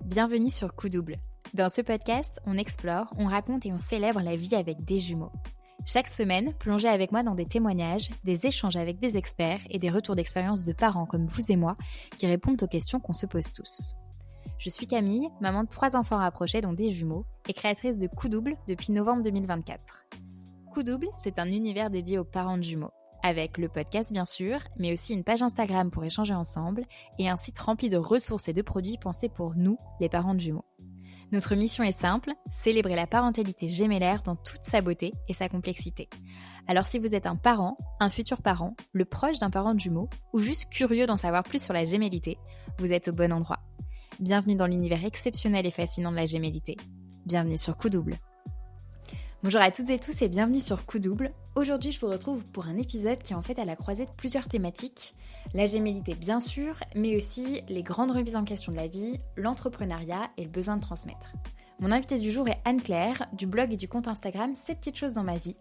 Bienvenue sur Coup Double. Dans ce podcast, on explore, on raconte et on célèbre la vie avec des jumeaux. Chaque semaine, plongez avec moi dans des témoignages, des échanges avec des experts et des retours d'expérience de parents comme vous et moi qui répondent aux questions qu'on se pose tous. Je suis Camille, maman de 3 enfants rapprochés dont des jumeaux et créatrice de Coup Double depuis novembre 2024. Coup Double, c'est un univers dédié aux parents de jumeaux, avec le podcast bien sûr, mais aussi une page Instagram pour échanger ensemble et un site rempli de ressources et de produits pensés pour nous, les parents de jumeaux. Notre mission est simple, célébrer la parentalité gémellaire dans toute sa beauté et sa complexité. Alors si vous êtes un parent, un futur parent, le proche d'un parent de jumeaux, ou juste curieux d'en savoir plus sur la gémellité, vous êtes au bon endroit. Bienvenue dans l'univers exceptionnel et fascinant de la gémellité. Bienvenue sur Coup Double. Bonjour à toutes et tous et bienvenue sur Coup Double. Aujourd'hui, je vous retrouve pour un épisode qui est en fait à la croisée de plusieurs thématiques. La gémellité bien sûr, mais aussi les grandes remises en question de la vie, l'entrepreneuriat et le besoin de transmettre. Mon invitée du jour est Anne-Claire, du blog et du compte Instagram Ces petites choses dans ma vie.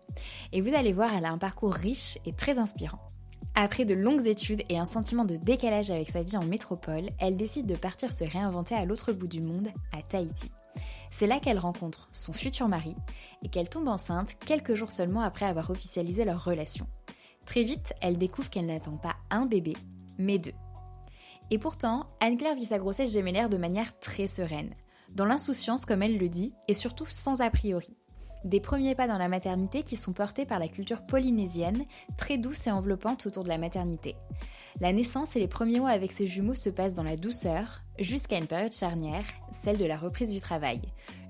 Et vous allez voir, elle a un parcours riche et très inspirant. Après de longues études et un sentiment de décalage avec sa vie en métropole, elle décide de partir se réinventer à l'autre bout du monde, à Tahiti. C'est là qu'elle rencontre son futur mari et qu'elle tombe enceinte quelques jours seulement après avoir officialisé leur relation. Très vite, elle découvre qu'elle n'attend pas un bébé, mais 2. Et pourtant, Anne-Claire vit sa grossesse gémellaire de manière très sereine, dans l'insouciance comme elle le dit, et surtout sans a priori. Des premiers pas dans la maternité qui sont portés par la culture polynésienne, très douce et enveloppante autour de la maternité. La naissance et les premiers mois avec ses jumeaux se passent dans la douceur, jusqu'à une période charnière, celle de la reprise du travail.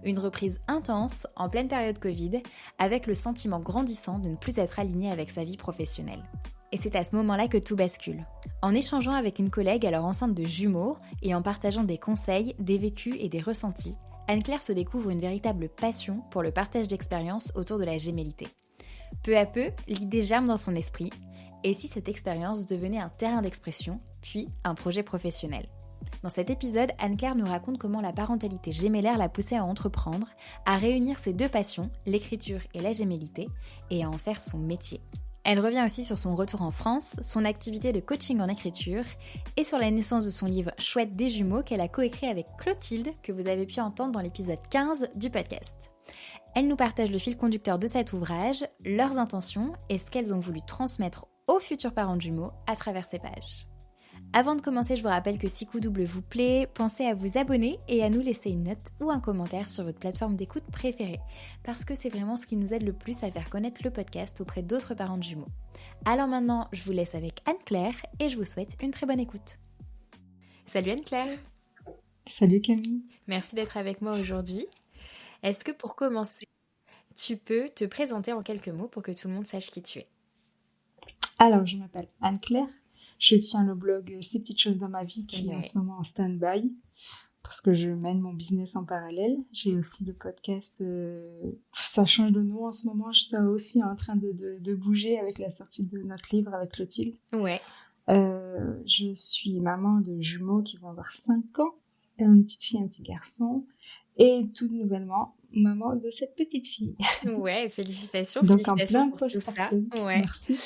Une reprise intense, en pleine période Covid, avec le sentiment grandissant de ne plus être aligné avec sa vie professionnelle. Et c'est à ce moment-là que tout bascule. En échangeant avec une collègue alors enceinte de jumeaux, et en partageant des conseils, des vécus et des ressentis, Anne-Claire se découvre une véritable passion pour le partage d'expériences autour de la gémellité. Peu à peu, l'idée germe dans son esprit, et si cette expérience devenait un terrain d'expression, puis un projet professionnel. Dans cet épisode, Anne-Claire nous raconte comment la parentalité gémellaire l'a poussée à entreprendre, à réunir ses 2 passions, l'écriture et la gémellité, et à en faire son métier. Elle revient aussi sur son retour en France, son activité de coaching en écriture et sur la naissance de son livre Chouette des jumeaux qu'elle a coécrit avec Clotilde, que vous avez pu entendre dans l'épisode 15 du podcast. Elle nous partage le fil conducteur de cet ouvrage, leurs intentions et ce qu'elles ont voulu transmettre aux futurs parents de jumeaux à travers ces pages. Avant de commencer, je vous rappelle que si Coup Double vous plaît, pensez à vous abonner et à nous laisser une note ou un commentaire sur votre plateforme d'écoute préférée, parce que c'est vraiment ce qui nous aide le plus à faire connaître le podcast auprès d'autres parents de jumeaux. Alors maintenant, je vous laisse avec Anne-Claire et je vous souhaite une très bonne écoute. Salut Anne-Claire. Salut Camille. Merci d'être avec moi aujourd'hui. Est-ce que pour commencer, tu peux te présenter en quelques mots pour que tout le monde sache qui tu es? Alors, je m'appelle Anne-Claire. Je tiens le blog Ces petites choses dans ma vie qui est en ce moment en stand-by parce que je mène mon business en parallèle. J'ai aussi le podcast, ça change de nom en ce moment. J'étais aussi en train de bouger avec la sortie de notre livre avec Clotilde. Ouais. Je suis maman de jumeaux qui vont avoir 5 ans, une petite fille et un petit garçon. Et tout nouvellement, maman de cette petite fille. Ouais, félicitations. Donc félicitations en plein pour tout ça. Ouais. Merci.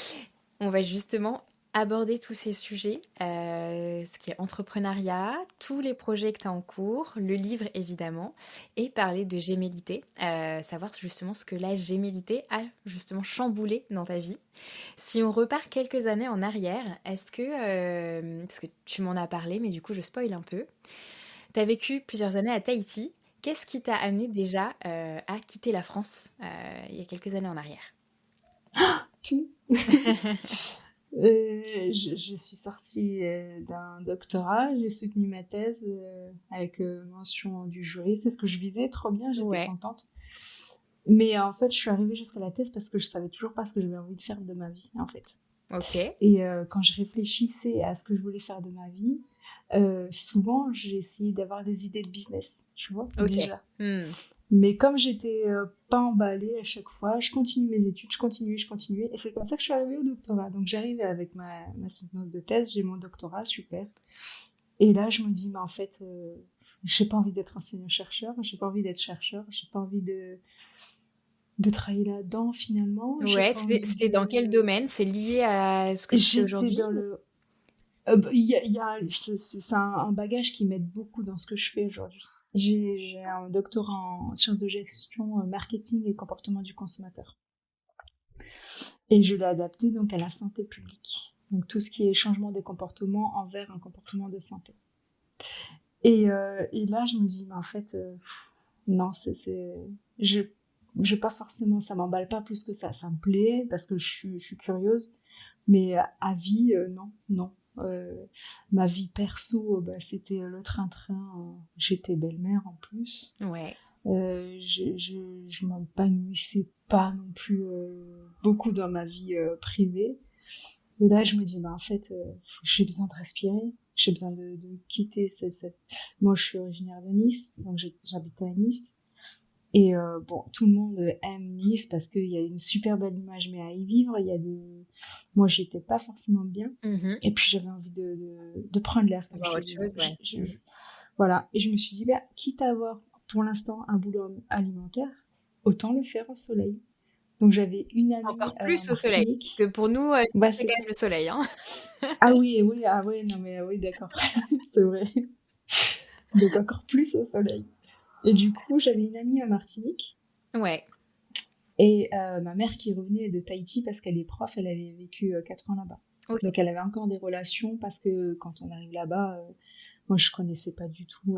On va justement aborder tous ces sujets, ce qui est entrepreneuriat, tous les projets que tu as en cours, le livre évidemment, et parler de gémellité, savoir justement ce que la gémellité a justement chamboulé dans ta vie. Si on repart quelques années en arrière, est-ce que, parce que tu m'en as parlé, mais du coup je spoil un peu, tu as vécu plusieurs années à Tahiti, qu'est-ce qui t'a amené déjà à quitter la France il y a quelques années en arrière? Tout. Je suis sortie d'un doctorat, j'ai soutenu ma thèse avec mention du jury, c'est ce que je visais, trop bien, j'étais contente. Mais en fait, je suis arrivée jusqu'à la thèse parce que je savais toujours pas ce que j'avais envie de faire de ma vie, en fait. Ok. Et quand je réfléchissais à ce que je voulais faire de ma vie, souvent j'ai essayé d'avoir des idées de business, tu vois, déjà. Mais comme j'étais pas emballée à chaque fois, je continuais mes études, je continuais. Et c'est comme ça que je suis arrivée au doctorat. Donc j'arrivais avec ma soutenance de thèse, j'ai mon doctorat, super. Et là, je me dis, mais en fait, j'ai pas envie d'être enseignant-chercheur, j'ai pas envie d'être chercheur, j'ai pas envie de travailler là-dedans finalement. Ouais, c'était dans quel domaine? C'est lié à ce que tu fais aujourd'hui? J'étais dans le... c'est un bagage qui m'aide beaucoup dans ce que je fais aujourd'hui. J'ai un doctorat en sciences de gestion, marketing et comportement du consommateur. Et je l'ai adapté donc à la santé publique. Donc tout ce qui est changement des comportements envers un comportement de santé. Et là, je me dis, mais en fait, non, je, je pas forcément, ça m'emballe pas plus que ça. Ça me plaît parce que je suis curieuse, mais à vie, non, non. Ma vie perso, bah, c'était le train-train. J'étais belle-mère en plus. Ouais. Je m'épanouissais pas non plus beaucoup dans ma vie privée. Et là, je me dis, bah, en fait, j'ai besoin de respirer. J'ai besoin de quitter Moi, je suis originaire de Nice, donc j'habitais à Nice. Et bon, tout le monde aime Nice parce qu'il y a une super belle image, mais à y vivre, il y a des... Moi, j'étais pas forcément bien. Et puis, j'avais envie de prendre l'air. Voir autre chose, ouais. Voilà. Et je me suis dit, bah, quitte à avoir pour l'instant un boulot alimentaire, autant le faire au soleil. Donc, j'avais une amie encore plus au soleil. Martinique. Que pour nous, Bah, c'est quand même le soleil. Hein. Ah oui, oui, ah oui, non mais oui, d'accord. C'est vrai. Donc encore plus au soleil. Et du coup, j'avais une amie à Martinique. Ouais. Et ma mère qui revenait de Tahiti parce qu'elle est prof, elle avait vécu 4 ans là-bas. Okay. Donc elle avait encore des relations parce que quand on arrive là-bas, moi je connaissais pas du tout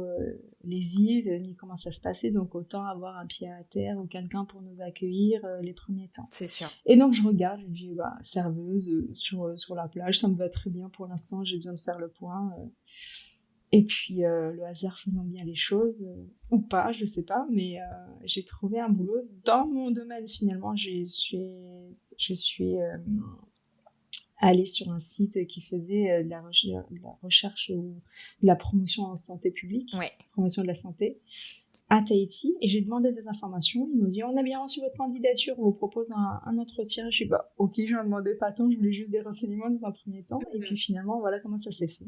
les îles ni comment ça se passait, donc autant avoir un pied à terre ou quelqu'un pour nous accueillir les premiers temps. C'est sûr. Et donc je regarde, je me dis bah, serveuse sur la plage, ça me va très bien pour l'instant, j'ai besoin de faire le point. Et puis le hasard faisant bien les choses, ou pas, je sais pas, mais j'ai trouvé un boulot dans mon domaine finalement. Je suis allée sur un site qui faisait de la recherche ou de la promotion en santé publique, promotion de la santé, à Tahiti, et j'ai demandé des informations. Ils m'ont dit on a bien reçu votre candidature, on vous propose un entretien. Je suis bah ok, je n'en demandais pas tant, je voulais juste des renseignements dans un premier temps. Et puis finalement voilà comment ça s'est fait.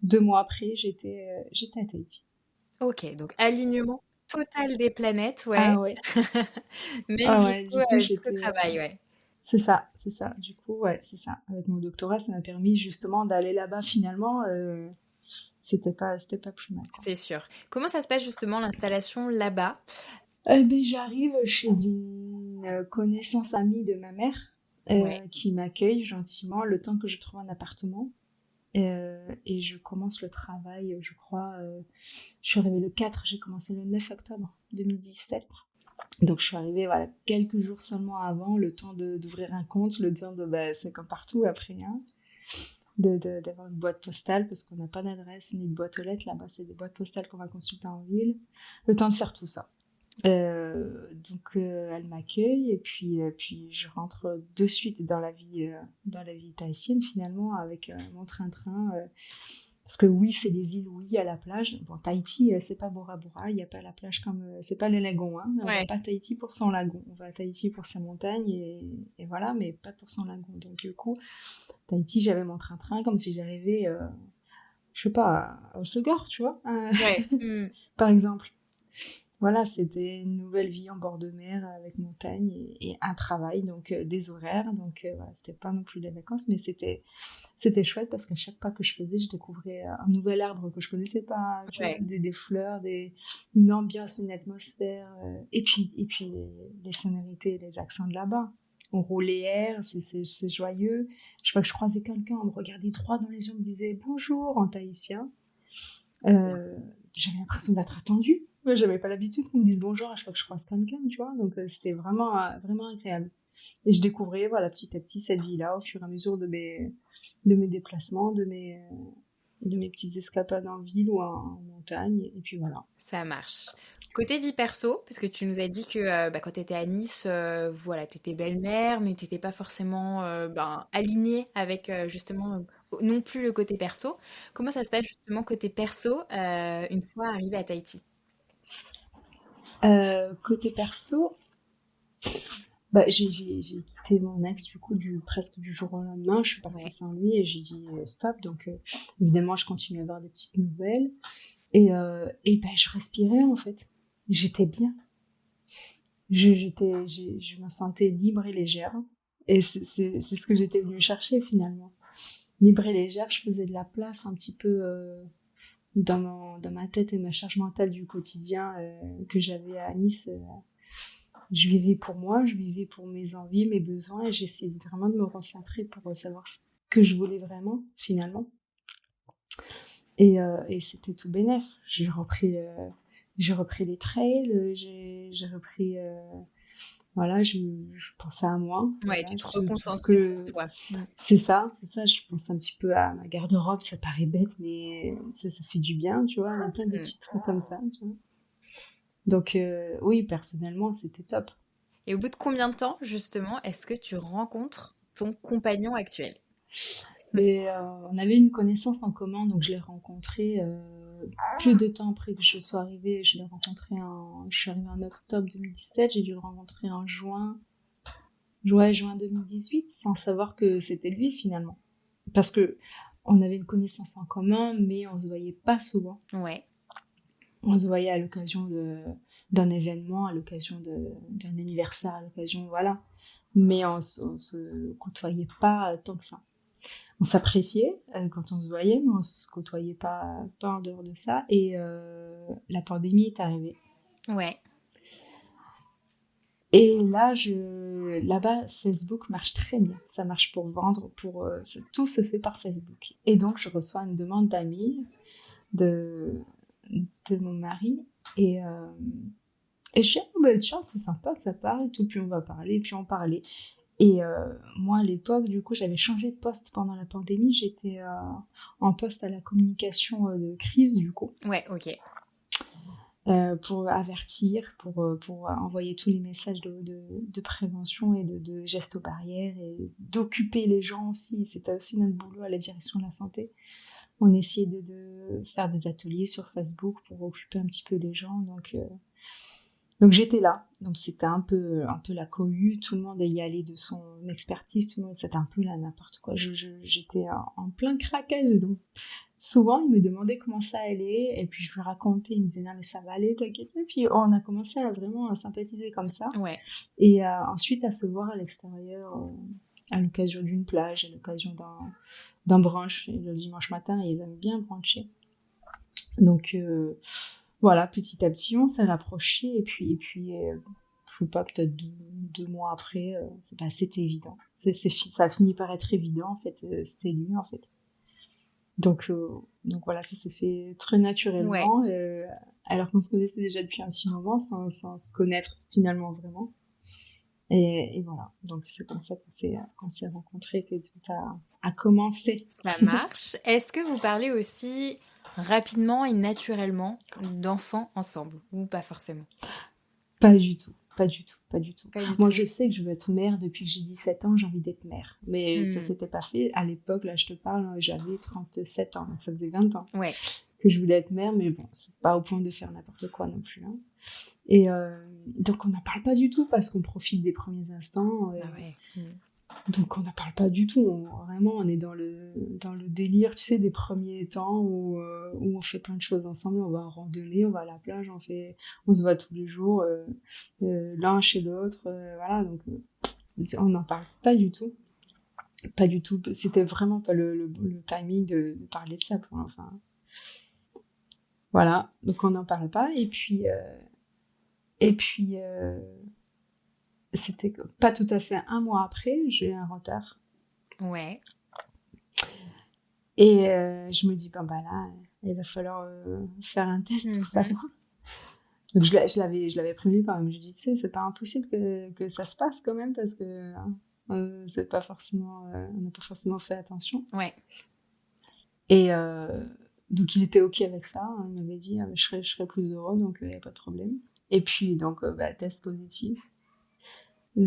2 mois après, j'étais à Tahiti. Ok, donc alignement total des planètes, ouais. Ah ouais. Même jusqu'au travail, ouais. C'est ça. Du coup, ouais, c'est ça. Avec mon doctorat, ça m'a permis justement d'aller là-bas finalement. C'était pas plus mal. C'est sûr. Comment ça se passe justement l'installation là-bas? J'arrive chez une connaissance amie de ma mère qui m'accueille gentiment le temps que je trouve un appartement. Et je commence le travail, je crois. Je suis arrivée le 4, j'ai commencé le 9 octobre 2017. Donc je suis arrivée voilà, quelques jours seulement avant, le temps d'ouvrir un compte, le temps de... Bah, c'est comme partout après, hein. D'avoir une boîte postale parce qu'on n'a pas d'adresse ni de boîte aux lettres là-bas, c'est des boîtes postales qu'on va consulter en ville, le temps de faire tout ça. Donc elle m'accueille et puis je rentre de suite dans la vie tahitienne finalement avec mon train-train parce que oui c'est des îles, oui il y a la plage. Bon, Tahiti c'est pas Bora Bora, il y a pas la plage comme c'est pas le lagon, hein. On va pas à Tahiti pour son lagon, on va à Tahiti pour sa montagne et voilà, mais pas pour son lagon. Donc du coup Tahiti, j'avais mon train-train comme si j'arrivais je sais pas au Segor, tu vois, par exemple. Voilà, c'était une nouvelle vie en bord de mer avec montagne et un travail, donc des horaires. Donc voilà, c'était pas non plus des vacances, mais c'était chouette parce qu'à chaque pas que je faisais, je découvrais un nouvel arbre que je connaissais pas, tu vois, des fleurs, une ambiance, une atmosphère, et puis les sonorités, les accents de là-bas. On roulait air, c'est joyeux. Je crois que je croisais quelqu'un, on me regardait droit dans les yeux, on me disait bonjour en tahitien. J'avais l'impression d'être attendue. J'avais pas l'habitude qu'on me dise bonjour à chaque fois que je croise quelqu'un, tu vois. Donc c'était vraiment, vraiment agréable. Et je découvrais, voilà, petit à petit cette vie-là au fur et à mesure de mes déplacements, de mes petites escapades en ville ou en montagne. Et puis voilà. Ça marche. Côté vie perso, parce que tu nous as dit que quand tu étais à Nice, voilà, tu étais belle-mère, mais tu n'étais pas forcément alignée avec justement non plus le côté perso. Comment ça se passe justement côté perso une fois arrivée à Tahiti? Côté perso, bah, j'ai quitté mon ex du coup presque du jour au lendemain. Je suis partie sans lui et j'ai dit stop. Donc évidemment, je continue à avoir des petites nouvelles et je respirais en fait. J'étais bien. Je me sentais libre et légère. Et c'est ce que j'étais venue chercher finalement. Libre et légère, je faisais de la place un petit peu dans ma tête et ma charge mentale du quotidien que j'avais à Nice. Je vivais pour moi, je vivais pour mes envies, mes besoins, et j'essayais vraiment de me recentrer pour savoir ce que je voulais vraiment, finalement. Et c'était tout bénef. J'ai repris les trails, j'ai repris, voilà, je pensais à moi. Ouais, Voilà, tu te tout ce reconcentres que... sur toi. C'est ça, je pense un petit peu à ma garde-robe, ça paraît bête, mais ça fait du bien, tu vois, il y a plein de petits trucs comme ça, tu vois. Donc oui, personnellement, c'était top. Et au bout de combien de temps, justement, est-ce que tu rencontres ton compagnon actuel? Mais on avait une connaissance en commun, donc je l'ai rencontré plus de temps après que je sois arrivée. Je suis arrivée en octobre 2017, j'ai dû le rencontrer en juin 2018, sans savoir que c'était lui finalement. Parce que on avait une connaissance en commun, mais on se voyait pas souvent. Ouais. On se voyait à l'occasion d'un événement, à l'occasion d'un anniversaire, à l'occasion, voilà. Mais on se côtoyait pas tant que ça. On s'appréciait quand on se voyait, mais on se côtoyait pas en dehors de ça. Et la pandémie est arrivée. Ouais. Et là-bas, Facebook marche très bien. Ça marche pour vendre, tout se fait par Facebook. Et donc, je reçois une demande d'amis de mon mari. Et je dis, oh, bah, tiens, c'est sympa que ça parle et tout. Puis on va parler, puis on parlait. Et moi, à l'époque, du coup, j'avais changé de poste pendant la pandémie. J'étais en poste à la communication de crise, du coup. Ouais, ok. Pour avertir, pour envoyer tous les messages de prévention et de gestes barrières et d'occuper les gens aussi. C'était aussi notre boulot à la direction de la santé. On essayait de faire des ateliers sur Facebook pour occuper un petit peu les gens. Donc j'étais là. Donc c'était un peu la cohue. Tout le monde y allait de son expertise. Tout le monde, c'était un peu là n'importe quoi. J'étais en plein craquage. Donc souvent, il me demandait comment ça allait. Et puis je lui racontais. Il me disait non mais ça va aller, t'inquiète. Et puis on a commencé à vraiment sympathiser comme ça. Ouais. Et ensuite à se voir à l'extérieur. À l'occasion d'une plage, à l'occasion d'un brunch. Et le dimanche matin, ils aiment bien bruncher. Donc voilà, petit à petit, on s'est rapprochés. Et puis je sais pas, peut-être deux mois après, c'était évident. Ça a fini par être évident, en fait. C'était lui, en fait. Donc voilà, ça s'est fait très naturellement. Ouais. Alors qu'on se connaissait déjà depuis un petit moment, sans se connaître finalement vraiment. Et voilà, donc c'est comme ça qu'on s'est rencontrés, que tout a commencé. Ça marche. Est-ce que vous parlez aussi rapidement et naturellement d'enfants ensemble ou pas forcément? Pas du tout, pas du tout, pas du tout. Pas du Moi, tout. je sais que je veux être mère depuis que j'ai 17 ans, j'ai envie d'être mère. Mais ça s'était pas fait. À l'époque, là, je te parle, j'avais 37 ans, donc ça faisait 20 ans Ouais. que je voulais être mère, mais bon, c'est pas au point de faire n'importe quoi non plus. Hein. Et donc, on n'en parle pas du tout parce qu'on profite des premiers instants. Ah ouais. Donc, on n'en parle pas du tout. Vraiment, on est dans le délire, tu sais, des premiers temps où on fait plein de choses ensemble. On va en randonnée, on va à la plage, on se voit tous les jours, l'un chez l'autre. Voilà, donc on n'en parle pas du tout. Pas du tout. C'était vraiment pas le timing de parler de ça. Enfin, voilà, donc on n'en parle pas. Et puis, c'était pas tout à fait un mois après, j'ai eu un retard. Ouais. Et je me dis, ben bah là, il va falloir faire un test pour savoir. Donc je l'avais prévenu quand même. Je lui dis, tu sais, c'est pas impossible que ça se passe quand même parce que c'est pas forcément, on n'a pas forcément fait attention. Ouais. Et donc il était ok avec ça. Hein, il m'avait dit, je serais plus heureux, donc il n'y a pas de problème. Et puis donc test positif.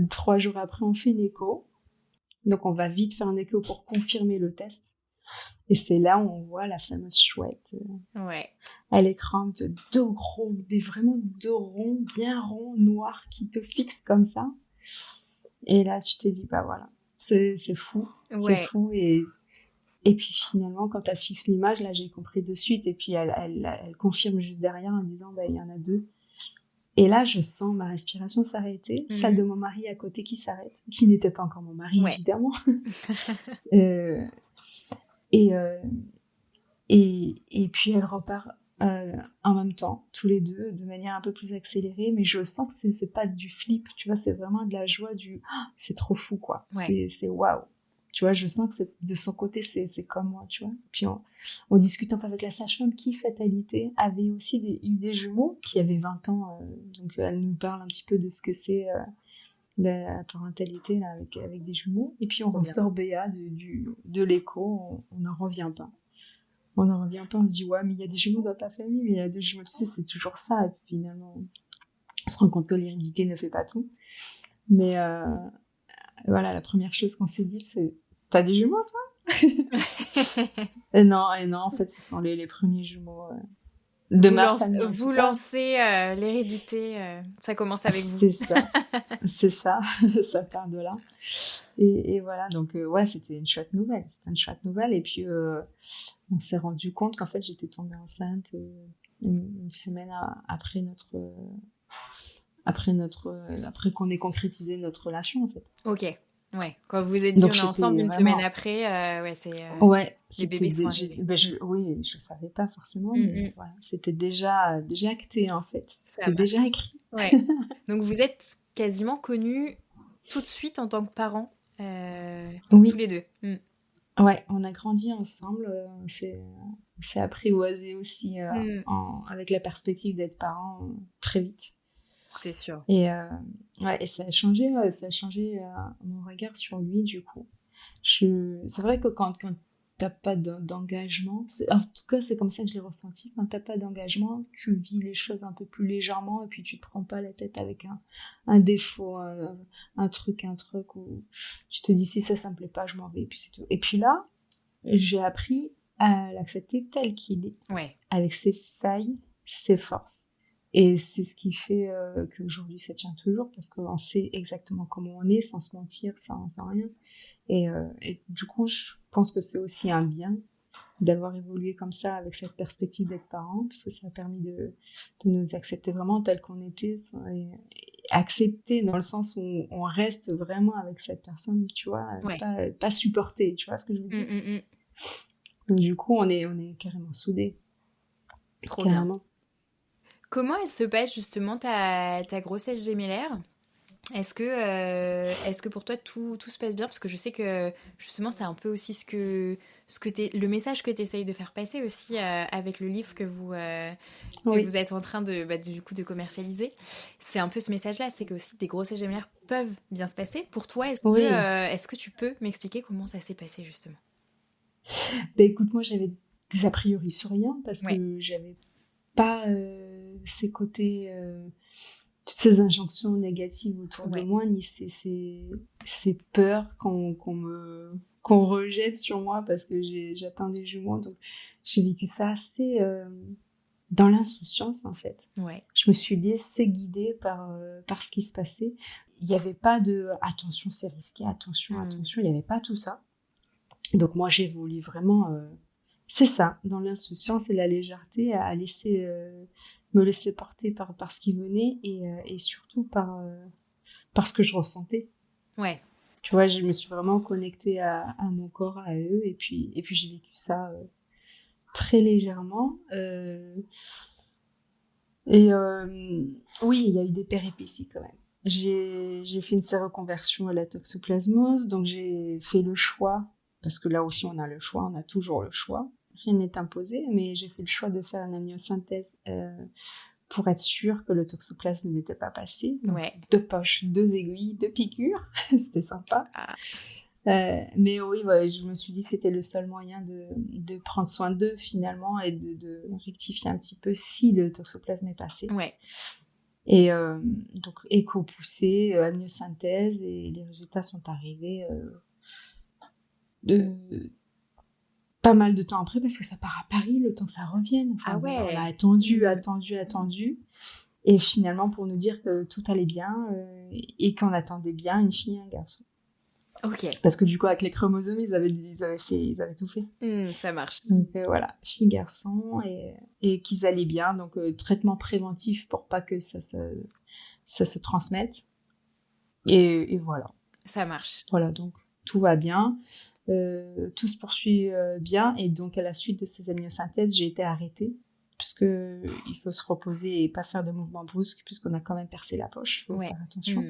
3 jours après, on fait une écho. Donc on va vite faire un écho pour confirmer le test. Et c'est là où on voit la fameuse chouette Ouais. à l'écran, deux gros, mais vraiment deux ronds, bien ronds, noirs, qui te fixent comme ça. Et là, tu t'es dit, bah voilà, c'est fou, Ouais. c'est fou. Et puis finalement, quand elle fixe l'image, là, j'ai compris de suite. Et puis elle confirme juste derrière en disant, bah il y en a deux. Et là, je sens ma respiration s'arrêter, celle de mon mari à côté qui s'arrête, qui n'était pas encore mon mari, Ouais. évidemment. Et puis elle repart en même temps, tous les deux, de manière un peu plus accélérée, mais je sens que c'est pas du flip, tu vois, c'est vraiment de la joie du c'est trop fou, quoi. Ouais. C'est waouh. Tu vois, je sens que de son côté, c'est comme moi, tu vois. Puis on discute un peu avec la sage-femme qui, fatalité, avait aussi eu des jumeaux qui avaient 20 ans, donc elle nous parle un petit peu de ce que c'est la parentalité là, avec des jumeaux. Et puis on ressort béat de l'écho, on n'en revient pas. On n'en revient pas, on se dit ouais, mais il y a des jumeaux dans ta famille, mais il y a des jumeaux, tu sais, c'est toujours ça. Et puis, finalement, on se rend compte que l'hérédité ne fait pas tout. Mais voilà, la première chose qu'on s'est dit, c'est t'as des jumeaux, toi? et non, en fait, ce sont les premiers jumeaux de ma famille. Vous lancez l'hérédité, ça commence avec vous. C'est ça, c'est ça, ça part de là. Et voilà, donc ouais, c'était une chouette nouvelle. Et puis on s'est rendu compte qu'en fait j'étais tombée enceinte une semaine après qu'on ait concrétisé notre relation en fait. Ok, ouais. Quand vous vous êtes dit donc, on est ensemble une semaine après, ouais, les bébés sont arrivés. Oui, je savais pas forcément, mais voilà, c'était déjà acté en fait. C'était déjà écrit. Ouais. Donc vous êtes quasiment connus tout de suite en tant que parents, oui. tous les deux. Ouais, on a grandi ensemble. On s'est apprivoisé aussi avec la perspective d'être parents très vite. C'est sûr. Et ouais, et ça a changé mon regard sur lui du coup. C'est vrai que quand t'as pas d'engagement, en tout cas c'est comme ça que je l'ai ressenti. Quand t'as pas d'engagement, tu vis les choses un peu plus légèrement et puis tu te prends pas la tête avec un défaut, un truc où tu te dis si ça me plaît pas, je m'en vais et puis c'est tout. Et puis là, j'ai appris à l'accepter tel qu'il est, avec ses failles, ses forces. Et c'est ce qui fait qu'aujourd'hui ça tient toujours, parce qu'on sait exactement comment on est, sans se mentir, sans rien. Et du coup, je pense que c'est aussi un bien d'avoir évolué comme ça, avec cette perspective d'être parent, puisque ça a permis de nous accepter vraiment tel qu'on était, et accepter dans le sens où on reste vraiment avec cette personne, tu vois, pas supporter, tu vois ce que je veux dire. Donc, du coup, on est carrément soudés. Trop carrément. Bien. Comment elle se passe justement ta grossesse gémellaire ? Est-ce que pour toi tout se passe bien ? Parce que je sais que justement c'est un peu aussi le message que tu essayes de faire passer aussi avec le livre que vous êtes en train de commercialiser. C'est un peu ce message-là, c'est que aussi des grossesses gémellaires peuvent bien se passer. Pour toi, est-ce que tu peux m'expliquer comment ça s'est passé justement ? Écoute, moi j'avais des a priori sur rien, parce que j'avais pas ces côtés, toutes ces injonctions négatives autour de moi, ni ces peurs qu'on rejette sur moi parce que j'atteins des jumeaux. Donc j'ai vécu ça assez dans l'insouciance en fait. Je me suis laissée guider par ce qui se passait. Il n'y avait pas de attention, c'est risqué, attention, il n'y avait pas tout ça. Donc moi j'évolue vraiment, c'est ça, dans l'insouciance et la légèreté, à me laisser porter par ce qui venait, et surtout par ce que je ressentais. Tu vois, je me suis vraiment connectée à mon corps, à eux, et puis j'ai vécu ça très légèrement. Oui, il y a eu des péripéties quand même. J'ai fait une séroconversion à la toxoplasmose, donc j'ai fait le choix, parce que là aussi on a le choix, on a toujours le choix. Rien n'est imposé, mais j'ai fait le choix de faire une amniosynthèse pour être sûre que le toxoplasme n'était pas passé. Donc, 2 poches, 2 aiguilles, 2 piqûres, c'était sympa. Mais oui, je me suis dit que c'était le seul moyen de prendre soin d'eux finalement, et de rectifier un petit peu si le toxoplasme est passé. Et donc écho poussé, amniosynthèse, et les résultats sont arrivés pas mal de temps après, parce que ça part à Paris, le temps que ça revienne. Enfin, on a attendu, et finalement pour nous dire que tout allait bien, et qu'on attendait bien une fille et un garçon. Parce que du coup avec les chromosomes ils avaient tout fait. Ça marche. Donc voilà, fille garçon, et qu'ils allaient bien, donc traitement préventif pour pas que ça se transmette, et voilà. Ça marche. Voilà, donc tout va bien. tout se poursuit bien. Et donc, à la suite de ces amniosynthèses, j'ai été arrêtée puisque il faut se reposer et pas faire de mouvements brusques puisqu'on a quand même percé la poche. Faut faire attention.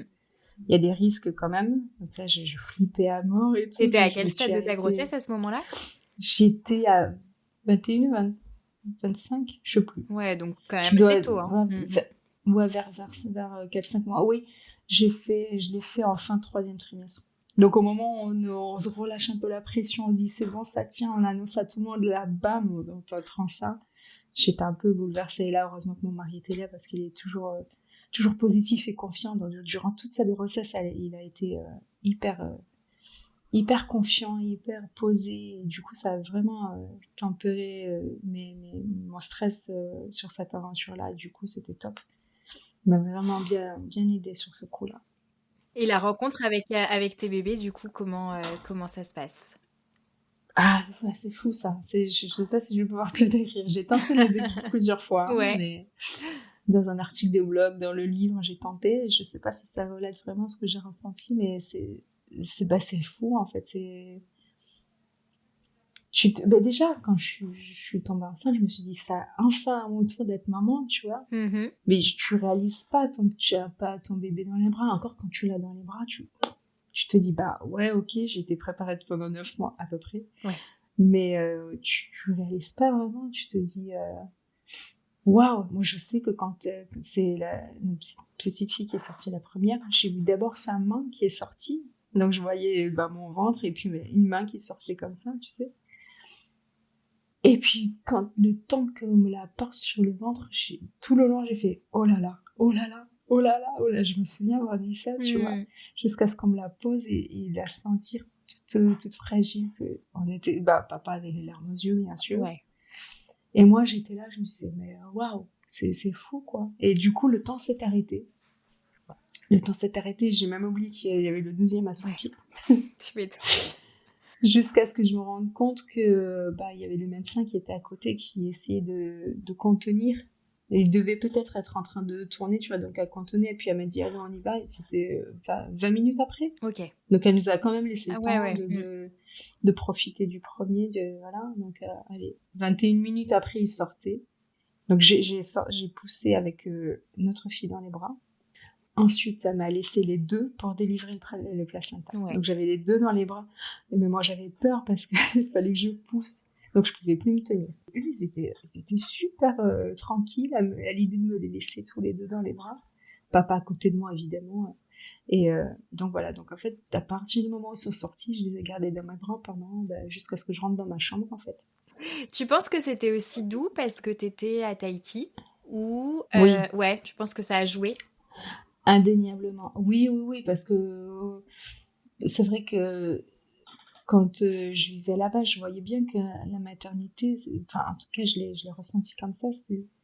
Il y a des risques quand même. Donc là, je flippais à mort et tout. T'étais à quel stade de ta grossesse à ce moment-là? J'étais à 21, 25, je sais plus. Ouais, donc quand même assez tôt. Hein. Vers 4-5 mois. Oui, je l'ai fait en fin de 3e trimestre. Donc au moment où on se relâche un peu la pression, on dit c'est bon, ça tient, on annonce à tout le monde, là, bam, on prend ça. J'étais un peu bouleversée. Et là, heureusement que mon mari était là parce qu'il est toujours positif et confiant. Donc, durant toute sa grossesse, il a été hyper confiant, hyper posé. Et du coup, ça a vraiment tempéré mon stress sur cette aventure-là. Du coup, c'était top. Il m'a vraiment bien aidé sur ce coup-là. Et la rencontre avec tes bébés, du coup, comment ça se passe? Ah, c'est fou ça. Je sais pas si je vais pouvoir te le décrire. J'ai tenté de le décrire plusieurs fois, mais dans un article de blog, dans le livre, j'ai tenté. Je sais pas si ça relève vraiment ce que j'ai ressenti, mais c'est fou en fait. Déjà, quand je suis tombée enceinte, je me suis dit, ça enfin à mon tour d'être maman, tu vois. Mais tu réalises pas tant que tu as pas ton bébé dans les bras. Encore quand tu l'as dans les bras, tu te dis, bah ouais, ok, j'ai été préparée pendant 9 mois à peu près. Ouais. Mais tu réalises pas vraiment. Tu te dis, waouh, moi je sais que quand c'est une petite fille qui est sortie la première, j'ai vu d'abord sa main qui est sortie. Donc je voyais mon ventre et puis une main qui sortait comme ça, tu sais. Et puis, quand le temps qu'on me la porte sur le ventre, tout le long, j'ai fait oh là là, oh là là, oh là là, oh là. Je me souviens avoir dit ça, tu vois, jusqu'à ce qu'on me la pose et la sentir toute fragile. On était, papa avait les larmes aux yeux, bien sûr. Ouais. Et moi, j'étais là, je me disais, mais waouh, c'est fou, quoi. Et du coup, le temps s'est arrêté. J'ai même oublié qu'il y avait le 2e à son pied. Tu m'étonnes. Jusqu'à ce que je me rende compte que il y avait le médecin qui était à côté qui essayait de contenir. Et il devait peut-être être en train de tourner, tu vois, donc à contenir, et puis elle m'a dit allez on y va, et c'était 20 minutes après. Ok. Donc elle nous a quand même laissé le temps de profiter du premier, voilà, donc allez, 21 minutes après il sortait. Donc j'ai poussé avec notre fille dans les bras. Ensuite, elle m'a laissé les 2 pour délivrer le placenta. Ouais. Donc, j'avais les 2 dans les bras. Mais moi, j'avais peur parce qu'il fallait que je pousse. Donc, je pouvais plus me tenir. Ils étaient super tranquilles à l'idée de me les laisser tous les 2 dans les bras. Papa à côté de moi, évidemment. Et donc, voilà. Donc, en fait, à partir du moment où ils sont sortis, je les ai gardés dans mes bras jusqu'à ce que je rentre dans ma chambre, en fait. Tu penses que c'était aussi doux parce que t'étais à Tahiti ou oui. Ouais, tu penses que ça a joué? Indéniablement. Oui, parce que c'est vrai que quand je vivais là-bas, je voyais bien que la maternité, en tout cas, je l'ai ressenti comme ça,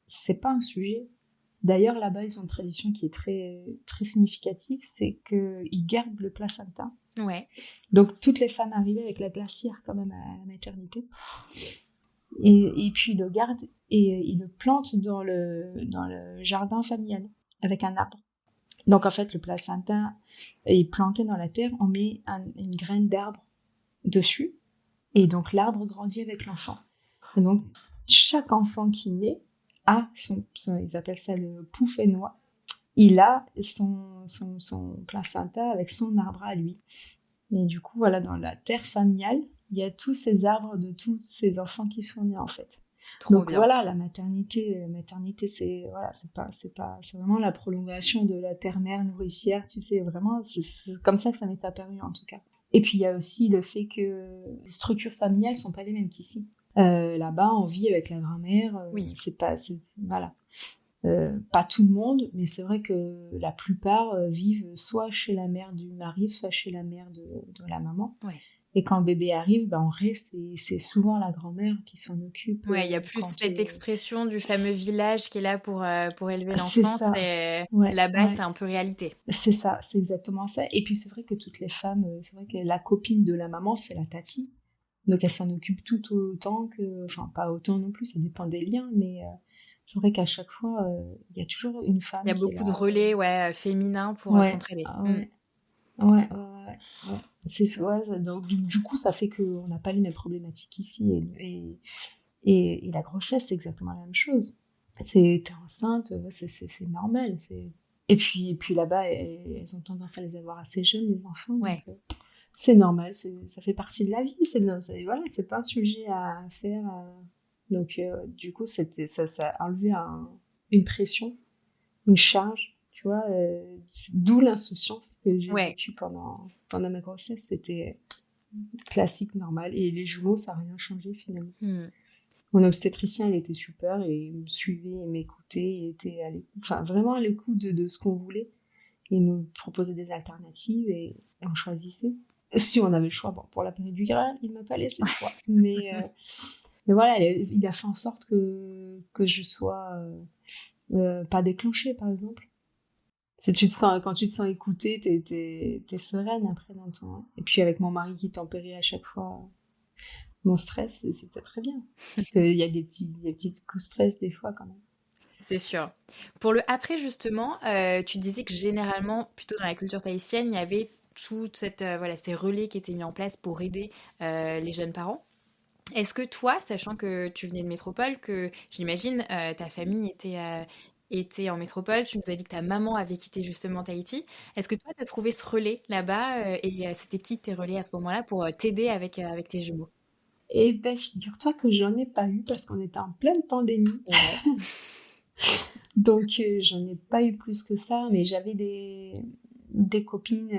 c'est pas un sujet. D'ailleurs, là-bas, ils ont une tradition qui est très, très significative, c'est qu'ils gardent le placenta. Ouais. Donc, toutes les femmes arrivaient avec la glacière quand même à la maternité. Et puis, ils le gardent et ils le plantent dans le jardin familial avec un arbre. Donc, en fait, le placenta est planté dans la terre, on met une graine d'arbre dessus, et donc l'arbre grandit avec l'enfant. Et donc, chaque enfant qui naît a ils appellent ça le poufénois, il a son placenta avec son arbre à lui. Et du coup, voilà, dans la terre familiale, il y a tous ces arbres de tous ces enfants qui sont nés, en fait. Trop donc bien. Voilà, la maternité, c'est vraiment la prolongation de la terre-mère nourricière, tu sais, vraiment, c'est comme ça que ça m'est apparu en tout cas. Et puis il y a aussi le fait que les structures familiales sont pas les mêmes qu'ici. Là-bas, on vit avec la grand-mère, oui. Voilà. Pas tout le monde, mais c'est vrai que la plupart vivent soit chez la mère du mari, soit chez la mère de la maman. Ouais. Et quand le bébé arrive, on reste et c'est souvent la grand-mère qui s'en occupe. Ouais, il y a plus cette expression du fameux village qui est là pour élever l'enfant. Là-bas, c'est un peu réalité. C'est ça, c'est exactement ça. Et puis c'est vrai que toutes les femmes, c'est vrai que la copine de la maman, c'est la tati. Donc elle s'en occupe tout autant que... Enfin, pas autant non plus, ça dépend des liens, mais... c'est vrai qu'à chaque fois, il y a toujours une femme. Il y a beaucoup de relais féminins pour s'entraider. Ouais, Donc, du coup, ça fait qu'on n'a pas les mêmes problématiques ici. Et la grossesse, c'est exactement la même chose. T'es enceinte, c'est normal. Et puis là-bas, elles ont tendance à les avoir assez jeunes, les enfants. Ouais. Donc, c'est normal, ça fait partie de la vie. Voilà, c'est pas un sujet à faire. Donc, du coup, ça a enlevé une pression, une charge, tu vois. D'où l'insouciance que j'ai vécue pendant ma grossesse. C'était classique, normal. Et les jumeaux, ça n'a rien changé finalement. Mon obstétricien, il était super et il me suivait, il m'écoutait, il était vraiment à l'écoute de ce qu'on voulait. Il nous proposait des alternatives et on choisissait. Si on avait le choix, bon, pour la péridurale, il m'a pas laissé le choix. Mais voilà, il a fait en sorte que je sois pas déclenchée, par exemple. Quand tu te sens écoutée, t'es sereine après dans ton... Et puis avec mon mari qui tempérait à chaque fois mon stress, c'était très bien. Parce qu'il y a des petits coups de stress des fois quand même. C'est sûr. Pour le après, justement, tu disais que généralement, plutôt dans la culture tahitienne, il y avait toute ces relais qui étaient mis en place pour aider les jeunes parents. Est-ce que toi, sachant que tu venais de métropole, que j'imagine ta famille était en métropole, tu nous as dit que ta maman avait quitté justement Tahiti, est-ce que toi, tu as trouvé ce relais là-bas et c'était qui tes relais à ce moment-là pour t'aider avec tes jumeaux? Eh ben, figure-toi que j'en ai pas eu parce qu'on était en pleine pandémie. Ouais. Donc, j'en ai pas eu plus que ça, mais j'avais des copines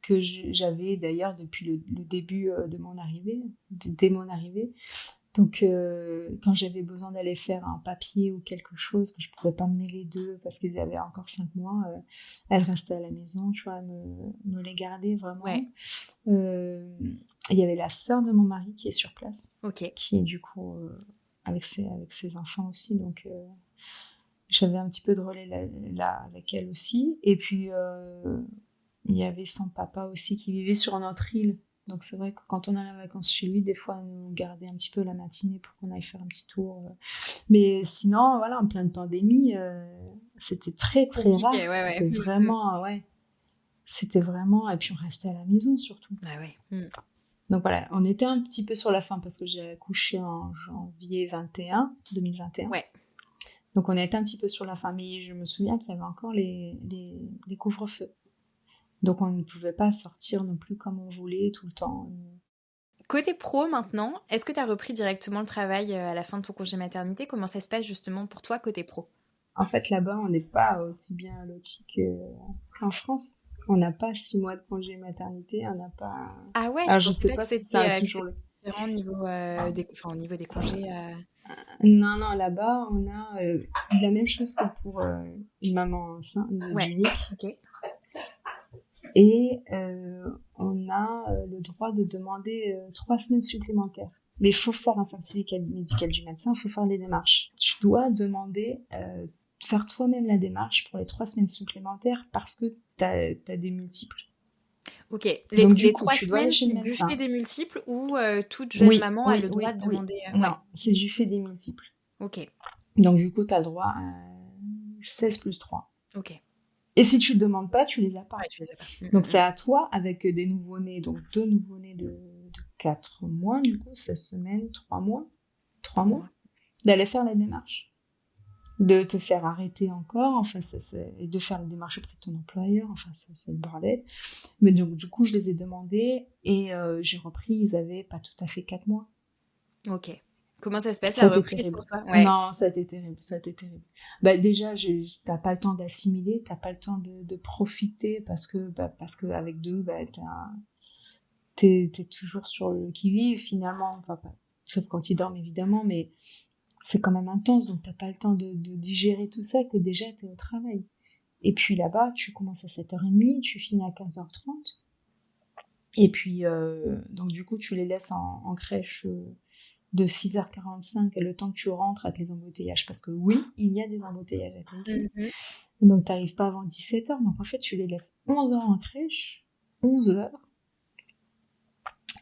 que j'avais d'ailleurs depuis le début de mon arrivée, dès mon arrivée. Donc, quand j'avais besoin d'aller faire un papier ou quelque chose, que je pouvais pas mener les deux parce qu'ils avaient encore 5 mois, elles restaient à la maison, tu vois, me les garder vraiment. Ouais. Il y avait la sœur de mon mari qui est sur place, Ok. qui est du coup avec ses enfants aussi, donc j'avais un petit peu de relais avec elle aussi. Et puis il y avait son papa aussi qui vivait sur notre île. Donc c'est vrai que quand on allait en vacances chez lui, des fois, il nous gardait un petit peu la matinée pour qu'on aille faire un petit tour. Mais sinon, voilà, en pleine pandémie, c'était très très rare. Ouais. C'était vraiment, ouais. C'était vraiment... Et puis on restait à la maison surtout. Bah ouais. Donc voilà, on était un petit peu sur la fin parce que j'ai accouché en janvier 2021. Ouais. Donc on était un petit peu sur la fin, mais je me souviens qu'il y avait encore les couvre-feux. Donc on ne pouvait pas sortir non plus comme on voulait tout le temps. Côté pro maintenant, est-ce que tu as repris directement le travail à la fin de ton congé maternité? Comment ça se passe justement pour toi côté pro? En fait là-bas on n'est pas aussi bien loti qu'en France. On n'a pas 6 mois de congé maternité, on n'a pas... Ah ouais, Alors je je pensais sais pas que pas si ça a c'était toujours le... différent au niveau des congés. Non, là-bas on a la même chose que pour une maman enceinte d'unique. Ok. Et on a le droit de demander 3 semaines supplémentaires. Mais il faut faire un certificat médical du médecin, il faut faire les démarches. Tu dois demander, faire toi-même la démarche pour les 3 semaines supplémentaires parce que tu as des multiples. Ok. Donc, du Les coup, 3 tu dois aller semaines, chez le c'est du fait médecin. des multiples ou toute jeune maman a le droit de demander Non, c'est du fait des multiples. Ok. Donc, du coup, tu as le droit à 16 plus 3. Ok. Et si tu ne demandes pas, tu les as pas. Ouais, tu les as pas. Donc c'est à toi, avec des nouveau-nés, donc 2 nouveau-nés de 4 mois, du coup, 16 semaines, 3 mois, d'aller faire la démarche. De te faire arrêter encore, enfin, et de faire la démarche auprès de ton employeur, enfin, c'est le bordel. Mais donc, du coup, je les ai demandés et j'ai repris, ils avaient pas tout à fait 4 mois. Ok. Comment ça se passe Ça la a été reprise terrible. pour toi? Ouais. Non, ça a été terrible, ça a été terrible. Bah, déjà, t'as pas le temps d'assimiler, t'as pas le temps de profiter parce que avec deux, bah, t'es toujours sur le qui-vive finalement, enfin, sauf quand ils dorment évidemment, mais c'est quand même intense, donc t'as pas le temps de digérer tout ça, que déjà t'es au travail. Et puis là-bas, tu commences à 7h30, tu finis à 15h30. Et puis, donc du coup, tu les laisses en crèche de 6h45 et le temps que tu rentres avec les embouteillages. Parce que oui, il y a des embouteillages à Tahiti. Donc t'arrives pas avant 17h. Donc en fait, tu les laisses 11h en crèche, 11h.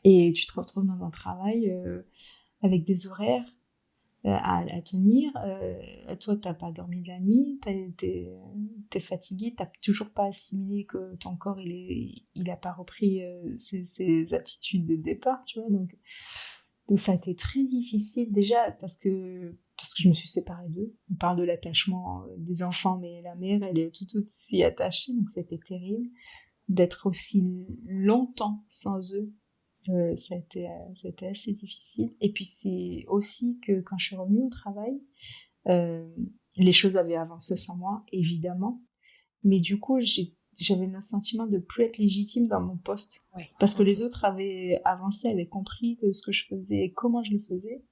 Et tu te retrouves dans un travail avec des horaires à tenir. Toi, t'as pas dormi de la nuit, t'es fatigué, t'as toujours pas assimilé que ton corps il a pas repris ses attitudes de départ, tu vois. Donc ça a été très difficile déjà parce que je me suis séparée d'eux. On parle de l'attachement des enfants, mais la mère, elle est tout aussi attachée, donc c'était terrible d'être aussi longtemps sans eux. Ça a été assez difficile. Et puis c'est aussi que quand je suis revenue au travail, euh, les choses avaient avancé sans moi, évidemment. Mais du coup, j'avais le sentiment de plus être légitime dans mon poste. Ouais, Parce que ok. les autres avaient avancé, avaient compris que ce que je faisais et comment je le faisais.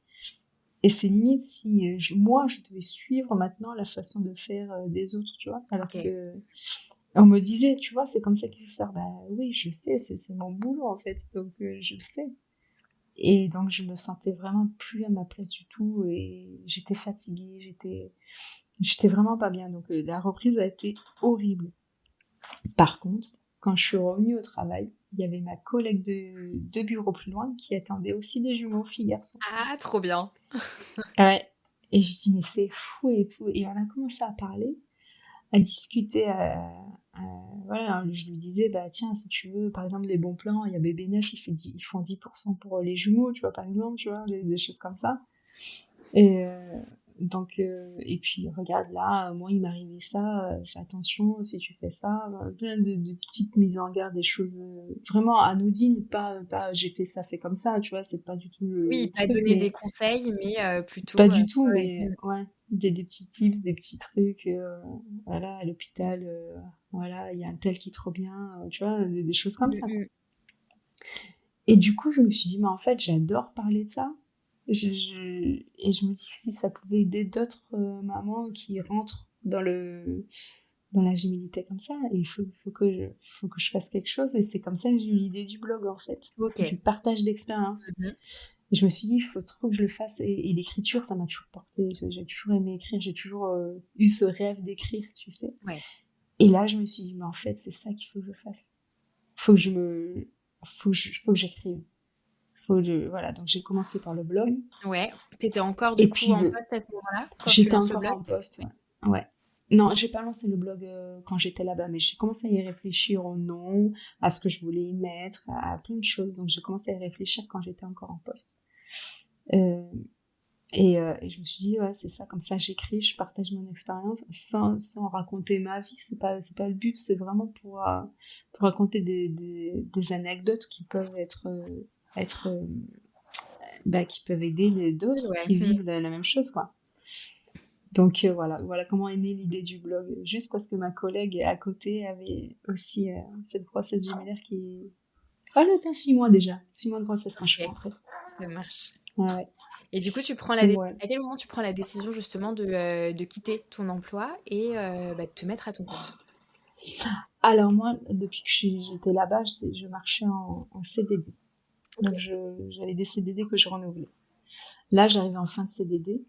Et c'est limite si moi, je devais suivre maintenant la façon de faire des autres, tu vois. Alors Ok. que on me disait, tu vois, c'est comme ça qu'il faut faire. Bah oui, je sais, c'est mon boulot en fait, donc je le sais. Et donc je me sentais vraiment plus à ma place du tout et j'étais fatiguée, j'étais vraiment pas bien. Donc la reprise a été horrible. Par contre, quand je suis revenue au travail, il y avait ma collègue de deux bureaux plus loin qui attendait aussi des jumeaux filles-garçons. Ah, trop bien. Ouais. Et je dis mais c'est fou et tout. Et on a commencé à parler, à discuter. Voilà, je lui disais bah tiens si tu veux par exemple des bons plans, il y a BB9 ils font 10% pour les jumeaux, tu vois par exemple, tu vois des choses comme ça. Et et puis regarde là, moi il m'arrivait ça, fais attention si tu fais ça, plein de petites mises en garde, des choses vraiment anodines, pas j'ai fait ça, fait comme ça, tu vois, c'est pas du tout Oui, le pas truc, donner des mais conseils, mais pas plutôt. du tout, Ouais. mais ouais, des petits tips, des petits trucs, voilà, à l'hôpital, voilà, il y a un tel qui te revient, tu vois, des choses comme ça, quoi. Mm. Et du coup, je me suis dit, mais en fait, j'adore parler de ça. Et je me dis que si ça pouvait aider d'autres mamans qui rentrent dans la gémilité comme ça, faut que je fasse quelque chose. Et c'est comme ça que j'ai eu l'idée du blog, en fait, Ok. du partage d'expérience. Mhm. Et je me suis dit, il faut trop que je le fasse. Et l'écriture, ça m'a toujours porté. J'ai toujours aimé écrire. J'ai toujours eu ce rêve d'écrire, tu sais. Ouais. Et là, je me suis dit, mais en fait, c'est ça qu'il faut que je fasse. Faut que je me, faut que j'écrive. Voilà, donc j'ai commencé par le blog. Ouais. T'étais encore du Et coup puis en poste à ce moment-là, quand tu j'étais lances le encore blog? en poste, Ouais. ouais. Ouais. Non, j'ai pas lancé le blog quand j'étais là-bas, mais j'ai commencé à y réfléchir au nom, à ce que je voulais y mettre, à plein de choses. Donc j'ai commencé à y réfléchir quand j'étais encore en poste. Euh, et je me suis dit, ouais, c'est ça, comme ça j'écris, je partage mon expérience sans raconter ma vie. C'est pas le but, c'est vraiment pour raconter des anecdotes qui peuvent être qui peuvent aider les d'autres Ouais. qui vivent la même chose, quoi. Donc voilà comment est née l'idée du blog. Juste parce que ma collègue à côté avait aussi cette grossesse gémellaire qui... Ah, le temps, 6 mois déjà. 6 mois de grossesse quand je suis Ok. rentrée. Ça marche. Ouais, ouais. Et du coup, Donc voilà. à quel moment tu prends la décision justement de quitter ton emploi et de te mettre à ton compte? Alors moi, depuis que j'étais là-bas, je marchais en CDD. Ok. Donc j'avais des CDD que je renouvelais. Là, j'arrivais en fin de CDD.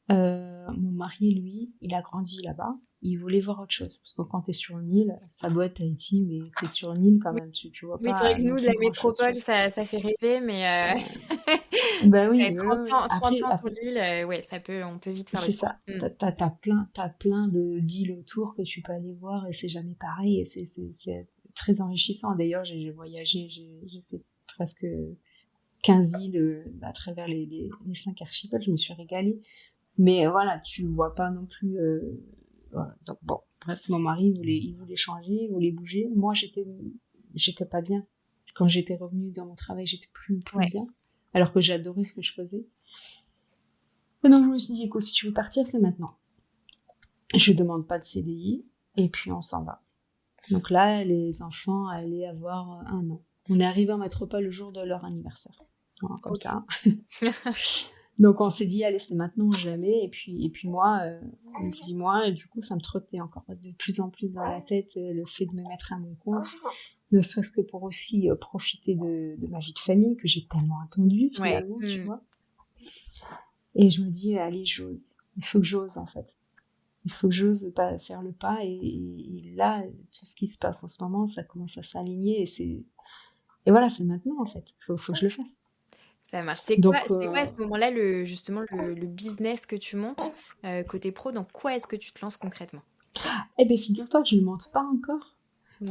Mon mari, lui, il a grandi là-bas. Il voulait voir autre chose. Parce que quand t'es sur une île, ça doit être Tahiti, mais t'es sur une île quand Oui, même. Tu vois oui, c'est vrai pas que non nous, de plus la grand-chose, tu métropole, vois. ça fait rêver, mais Bah oui, ouais, oui, oui. 30 ans sur Après, l'île, ouais, on peut vite faire le c'est tour. ça. T'as plein d'îles autour que tu peux aller voir et c'est jamais pareil. Et c'est très enrichissant. D'ailleurs, j'ai voyagé, j'ai fait presque 15 îles à travers les 5 archipels. Je me suis régalée. Mais voilà, tu vois pas non plus. Voilà. Donc bon, bref, mon mari il voulait changer, il voulait bouger. Moi, j'étais pas bien. Quand j'étais revenue dans mon travail, j'étais plus Ouais. bien. Alors que j'adorais ce que je faisais. Et donc je me suis dit, écoute, si tu veux partir, c'est maintenant. Je demande pas de CDI et puis on s'en va. Donc là, les enfants allaient avoir 1 an. On est arrivé en métropole le jour de leur anniversaire. Voilà, comme Ok. ça. Donc on s'est dit, allez, c'est maintenant ou jamais. Et puis moi, du coup, ça me trottait encore de plus en plus dans la tête le fait de me mettre à mon compte, ne serait-ce que pour aussi profiter de ma vie de famille que j'ai tellement attendue Ouais. finalement, tu vois. Et je me dis, allez, j'ose. Il faut que j'ose en fait. Il faut que j'ose pas faire le pas. Et là, tout ce qui se passe en ce moment, ça commence à s'aligner. Et voilà, c'est maintenant en fait. Faut que je le fasse. Ça marche. C'est quoi à ce moment-là, justement, le business que tu montes côté pro? Dans quoi est-ce que tu te lances concrètement? Eh bien, figure-toi que je ne le monte pas encore,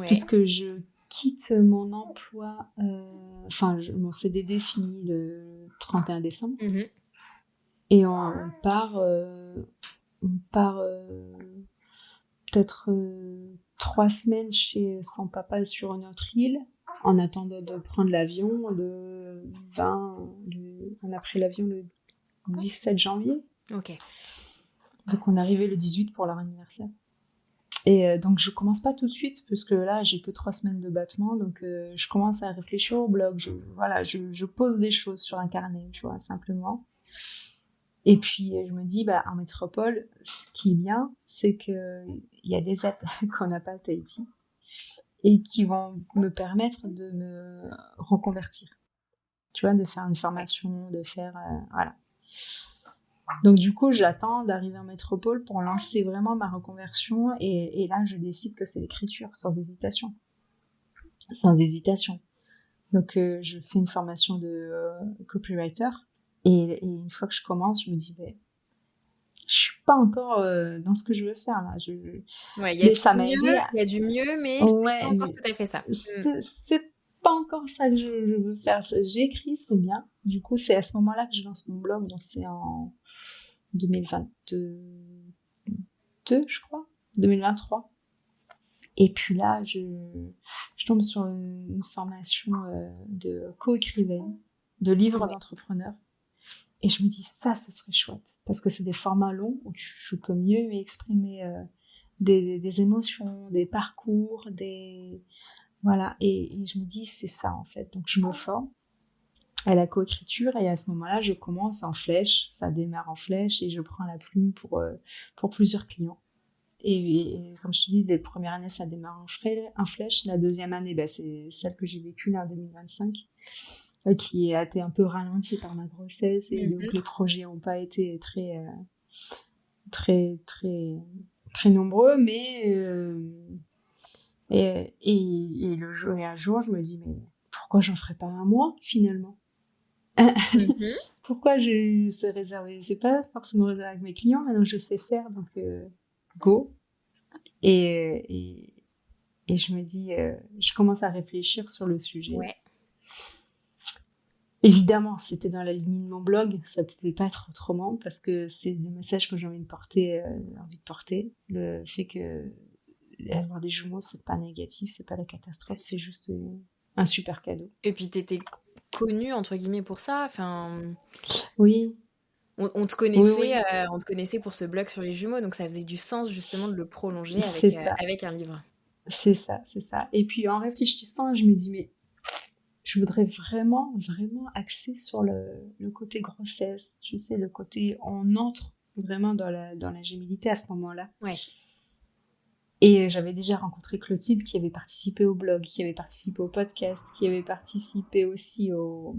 puisque je quitte mon emploi, mon CDD finit le 31 décembre, et on part peut-être 3 semaines chez son papa sur une autre île, en attendant de prendre l'avion on a pris l'avion le 17 janvier. Ok. Donc on est arrivé le 18 pour leur anniversaire. Et donc je commence pas tout de suite, parce que là j'ai que 3 semaines de battement, donc je commence à réfléchir au blog. Je pose des choses sur un carnet, tu vois, simplement. Et puis je me dis, en métropole, ce qui est bien, c'est que il y a des aides qu'on n'a pas à Tahiti et qui vont me permettre de me reconvertir. Tu vois, de faire une formation, de faire voilà. Donc du coup, j'attends d'arriver en métropole pour lancer vraiment ma reconversion, et là, je décide que c'est l'écriture, sans hésitation. Sans hésitation. Donc je fais une formation de copywriter, et une fois que je commence, je me dis, je suis pas encore dans ce que je veux faire là. Mais ça m'a aidé. Il y a du mieux, mais c'est pas encore tout à fait ça. C'est pas encore ça que je veux faire. J'écris, c'est bien. Du coup, c'est à ce moment-là que je lance mon blog, donc c'est en 2022, je crois, 2023. Et puis là, je tombe sur une formation de co-écrivaine, de livres d'entrepreneurs. Et je me dis, ça serait chouette. Parce que c'est des formats longs où je peux mieux exprimer des émotions, des parcours, voilà. Et je me dis, c'est ça en fait. Donc je me forme à la coécriture, et à ce moment-là, je commence en flèche. Ça démarre en flèche, et je prends la plume pour plusieurs clients. Et comme je te dis, les premières années, ça démarre en flèche. La deuxième année, c'est celle que j'ai vécue là en 2025. Qui a été un peu ralenti par ma grossesse, et donc les projets n'ont pas été très nombreux, mais un jour je me dis, mais pourquoi j'en ferais pas un mois finalement? Pourquoi c'est réservé? C'est pas forcément réservé avec mes clients, maintenant je sais faire, donc go. Et je me dis, je commence à réfléchir sur le sujet. Évidemment, c'était dans la ligne de mon blog, ça pouvait pas être autrement, parce que c'est des messages que j'ai envie de porter. Le fait que avoir des jumeaux, c'est pas négatif, c'est pas la catastrophe, c'est juste un super cadeau. Et puis t'étais connue entre guillemets pour ça, enfin. Oui. On te connaissait, on te connaissait pour ce blog sur les jumeaux, donc ça faisait du sens justement de le prolonger avec un livre. C'est ça. Et puis en réfléchissant, je me dis, mais je voudrais vraiment axer sur le côté grossesse, tu sais, le côté, on entre vraiment dans la gémilité à ce moment-là. Ouais. Et j'avais déjà rencontré Clotilde, qui avait participé au blog, qui avait participé au podcast, qui avait participé aussi au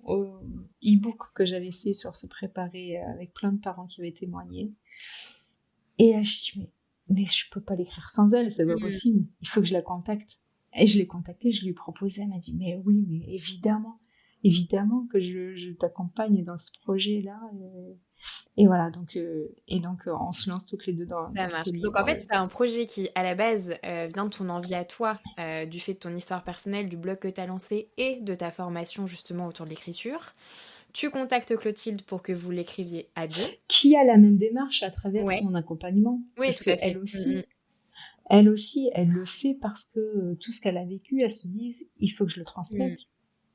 e-book que j'avais fait sur se préparer, avec plein de parents qui avaient témoigné. Et là, je dis, mais je peux pas l'écrire sans elle, c'est pas possible, il faut que je la contacte. Et je l'ai contactée, je lui ai proposé, elle m'a dit, mais oui, mais évidemment que je t'accompagne dans ce projet-là. Et voilà, donc on se lance toutes les deux dans ce livre. Donc en fait, c'est un projet qui, à la base, vient de ton envie à toi, du fait de ton histoire personnelle, du blog que tu as lancé et de ta formation justement autour de l'écriture. Tu contactes Clotilde pour que vous l'écriviez à deux. Qui a la même démarche à travers son accompagnement. Oui, parce tout à fait. Elle aussi, elle le fait parce que tout ce qu'elle a vécu, elle se dit, il faut que je le transmette.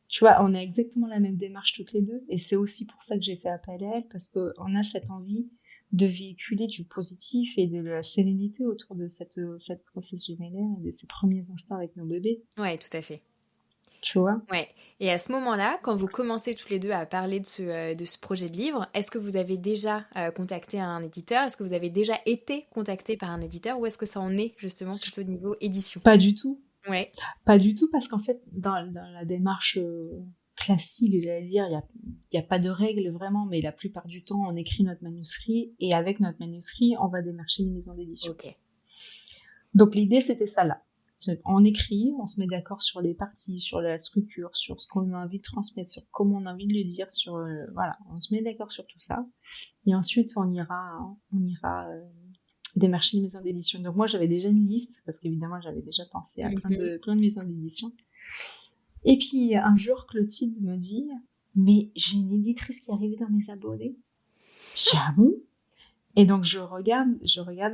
Tu vois, on a exactement la même démarche toutes les deux, et c'est aussi pour ça que j'ai fait appel à elle, parce qu'on a cette envie de véhiculer du positif et de la sérénité autour de cette grossesse gémellaire et de ces premiers instants avec nos bébés. Ouais, tout à fait. Tu vois? Ouais. Et à ce moment-là, quand vous commencez toutes les deux à parler de ce projet de livre, est-ce que vous avez déjà contacté un éditeur? Est-ce que vous avez déjà été contacté par un éditeur? Ou est-ce que ça en est justement plutôt au niveau édition? Pas du tout. Ouais. Pas du tout, parce qu'en fait, dans la démarche classique, j'allais dire, il y a pas de règles vraiment, mais la plupart du temps, on écrit notre manuscrit, et avec notre manuscrit, on va démarcher une maison d'édition. Ok. Donc l'idée, c'était ça là. On écrit, on se met d'accord sur les parties, sur la structure, sur ce qu'on a envie de transmettre, sur comment on a envie de le dire, voilà, on se met d'accord sur tout ça. Et ensuite, on ira démarcher les maisons d'édition. Donc moi, j'avais déjà une liste, parce qu'évidemment, j'avais déjà pensé à plein de maisons d'édition. Et puis, un jour, Clotilde me dit, mais j'ai une éditrice qui est arrivée dans mes abonnés. Je dis, ah bon? Et donc, je regarde,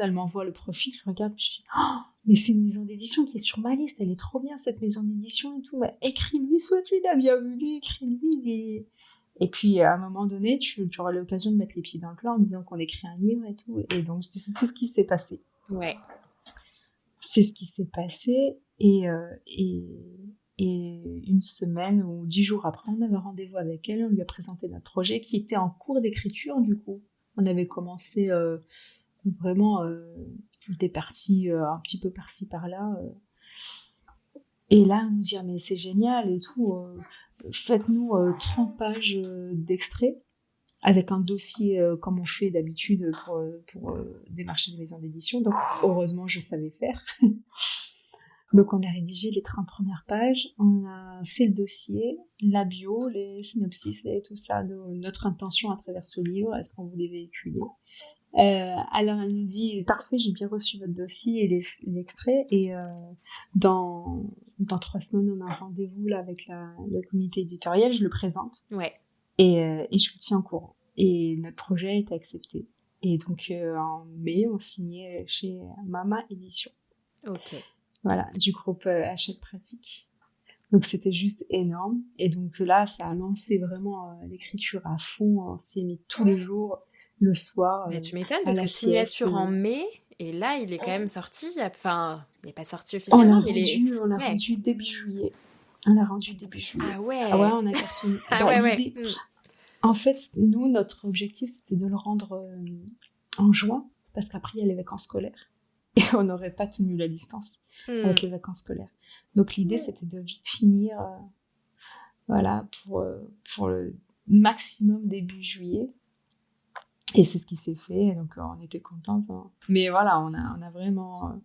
elle m'envoie le profil, je regarde, je dis, oh, mais c'est une maison d'édition qui est sur ma liste, elle est trop bien, cette maison d'édition et tout. Bah, écris-lui, sois-tu la bienvenue, écris-lui. Et puis, à un moment donné, tu auras l'occasion de mettre les pieds dans le plat en disant qu'on écrit un livre et tout. Et donc, c'est ce qui s'est passé. Ouais. C'est ce qui s'est passé. Et une semaine ou 10 jours après, on avait rendez-vous avec elle, on lui a présenté notre projet qui était en cours d'écriture, du coup. On avait commencé vraiment des parties un petit peu par-ci par-là. Et là, on nous dit, mais c'est génial et tout. Faites-nous 30 pages d'extraits avec un dossier comme on fait d'habitude pour démarcher une maison d'édition. Donc, heureusement, je savais faire. Donc, on a rédigé les 30 premières pages, on a fait le dossier, la bio, les synopsis et tout ça, de notre intention à travers ce livre, est-ce qu'on voulait véhiculer. Alors, elle nous dit, parfait, j'ai bien reçu votre dossier et l'extrait, et dans 3 semaines, on a un rendez-vous là avec le comité éditorial, je le présente, et je vous tiens au courant. Et notre projet a été accepté. Et donc, en mai, on signait chez Mama Édition. Ok. Voilà, du groupe Hachette Pratique. Donc c'était juste énorme. Et donc là, ça a lancé vraiment l'écriture à fond. On s'y est mis tous les jours, le soir. Mais tu m'étonnes, parce que signature en mai, et là, il est quand même sorti. Enfin, il n'est pas sorti officiellement. On l'a rendu début juillet. Ah ouais. Ah ouais, on a cartonné. Ouais. En fait, nous, notre objectif, c'était de le rendre en juin, parce qu'après, il y a les vacances scolaires. Et on n'aurait pas tenu la distance avec les vacances scolaires. Donc l'idée, c'était de vite finir, voilà, pour le maximum début juillet. Et c'est ce qui s'est fait. Donc on était contents. Hein. Mais voilà, on a vraiment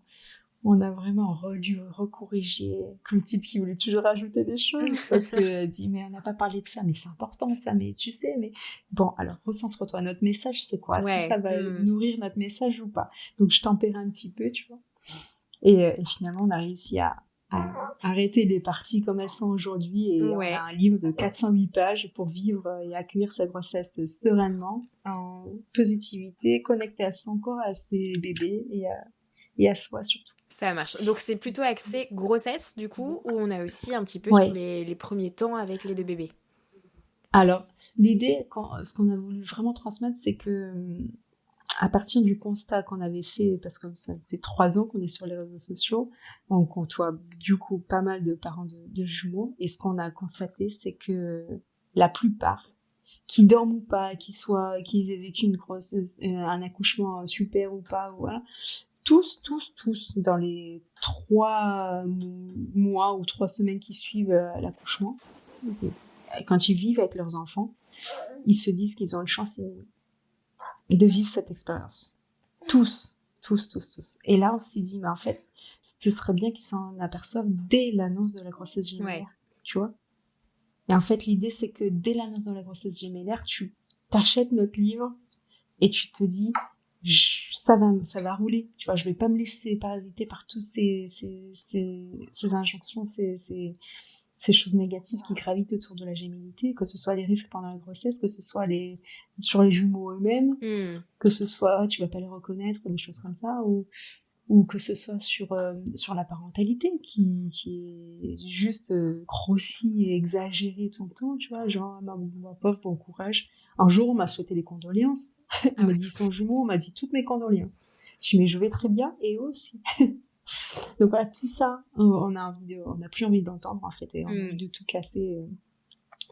dû recorriger Clotilde qui voulait toujours rajouter des choses parce qu'elle dit mais on n'a pas parlé de ça, mais c'est important ça, mais tu sais, mais bon, alors recentre-toi, notre message c'est quoi? Est-ce que ça va nourrir notre message ou pas? Donc je tempère un petit peu, tu vois. Et finalement on a réussi à arrêter les parties comme elles sont aujourd'hui et on a un livre de 408 pages pour vivre et accueillir sa grossesse sereinement, en positivité, connecté à son corps, à ses bébés et à soi surtout. Ça marche. Donc c'est plutôt axé grossesse du coup, ou on a aussi un petit peu sur les premiers temps avec les 2 bébés? Alors l'idée, ce qu'on a voulu vraiment transmettre, c'est que à partir du constat qu'on avait fait, parce que ça fait 3 ans qu'on est sur les réseaux sociaux, on côtoie du coup pas mal de parents de jumeaux, et ce qu'on a constaté, c'est que la plupart, qui dorment ou pas, qu'ils aient vécu un accouchement super ou pas, voilà, tous, dans les 3 mois ou 3 semaines qui suivent l'accouchement, quand ils vivent avec leurs enfants, ils se disent qu'ils ont une chance de vivre cette expérience. Tous. Et là, on s'est dit, mais en fait, ce serait bien qu'ils s'en aperçoivent dès l'annonce de la grossesse gémellaire, tu vois. Et en fait, l'idée, c'est que dès l'annonce de la grossesse gémellaire, tu t'achètes notre livre et tu te dis, ça va rouler, tu vois, je vais pas me laisser parasiter par tous ces injonctions, ces choses négatives qui gravitent autour de la gémellité, que ce soit les risques pendant la grossesse, que ce soit sur les jumeaux eux-mêmes, que ce soit tu vas pas les reconnaître, des choses comme ça, ou que ce soit sur la parentalité qui est juste grossie et exagérée tout le temps, tu vois, genre ma pauvre, bon courage. Un jour on m'a souhaité des condoléances, on m'a dit son jumeau, on m'a dit toutes mes condoléances. Je dis mais je vais très bien et eux aussi. Donc voilà, tout ça, on n'a plus envie d'entendre en fait, et on a envie de tout casser.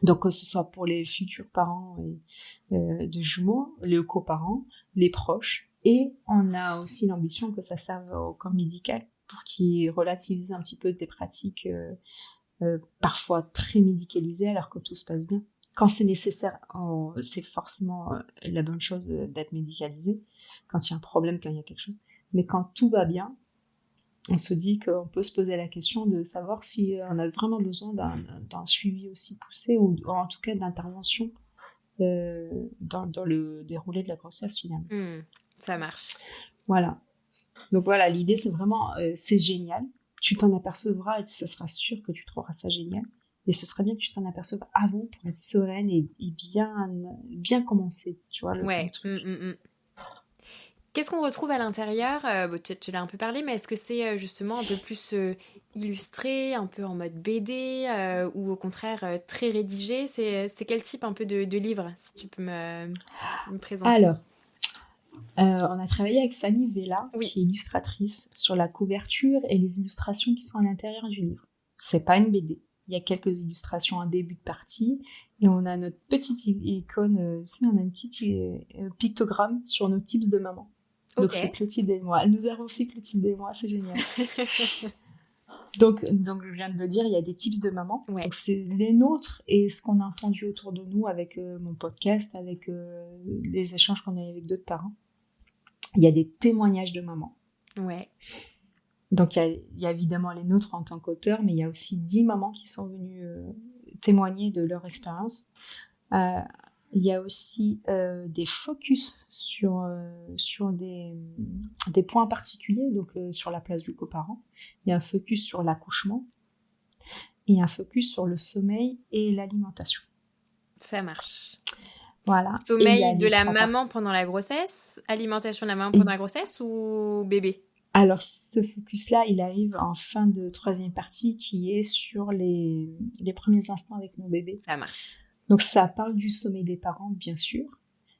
Donc que ce soit pour les futurs parents de jumeaux, les coparents, les proches, et on a aussi l'ambition que ça serve au corps médical pour qu'ils relativisent un petit peu des pratiques parfois très médicalisées alors que tout se passe bien. Quand c'est nécessaire, c'est forcément la bonne chose d'être médicalisé, quand il y a un problème, quand il y a quelque chose. Mais quand tout va bien, on se dit qu'on peut se poser la question de savoir si on a vraiment besoin d'un suivi aussi poussé ou en tout cas d'intervention dans le déroulé de la grossesse finalement. Ça marche. Voilà. Donc voilà, l'idée c'est vraiment, c'est génial. Tu t'en apercevras et ce sera sûr que tu trouveras ça génial. Et ce serait bien que tu t'en aperçoives avant pour être sereine et bien commencer, tu vois, le truc. Qu'est-ce qu'on retrouve à l'intérieur? Tu l'as un peu parlé, mais est-ce que c'est justement un peu plus illustré, un peu en mode BD, ou au contraire très rédigé? C'est quel type un peu de livre, si tu peux me présenter? Alors, on a travaillé avec Fanny Vella, Oui. qui est illustratrice, sur la couverture et les illustrations qui sont à l'intérieur du livre. C'est pas une BD. Il y a quelques illustrations en début de partie et on a notre petite icône, on a un petit pictogramme sur nos tips de maman. Donc c'est Clotilde et moi. Elle nous a refait Clotilde et moi, c'est génial. donc je viens de le dire, il y a des tips de maman. Ouais. Donc c'est les nôtres et ce qu'on a entendu autour de nous avec mon podcast, avec les échanges qu'on a eu avec d'autres parents. Il y a des témoignages de maman. Ouais. Donc il y a évidemment les nôtres en tant qu'auteurs, mais il y a aussi 10 mamans qui sont venues témoigner de leur expérience. Il y a aussi des focus sur des points particuliers, donc sur la place du coparent. Il y a un focus sur l'accouchement et un focus sur le sommeil et l'alimentation. Ça marche. Voilà. Sommeil de la maman pendant la grossesse, alimentation de la maman pendant la grossesse ou bébé? Alors, ce focus-là, il arrive en fin de troisième partie qui est sur les premiers instants avec nos bébés. Ça marche. Donc, ça parle du sommeil des parents, bien sûr,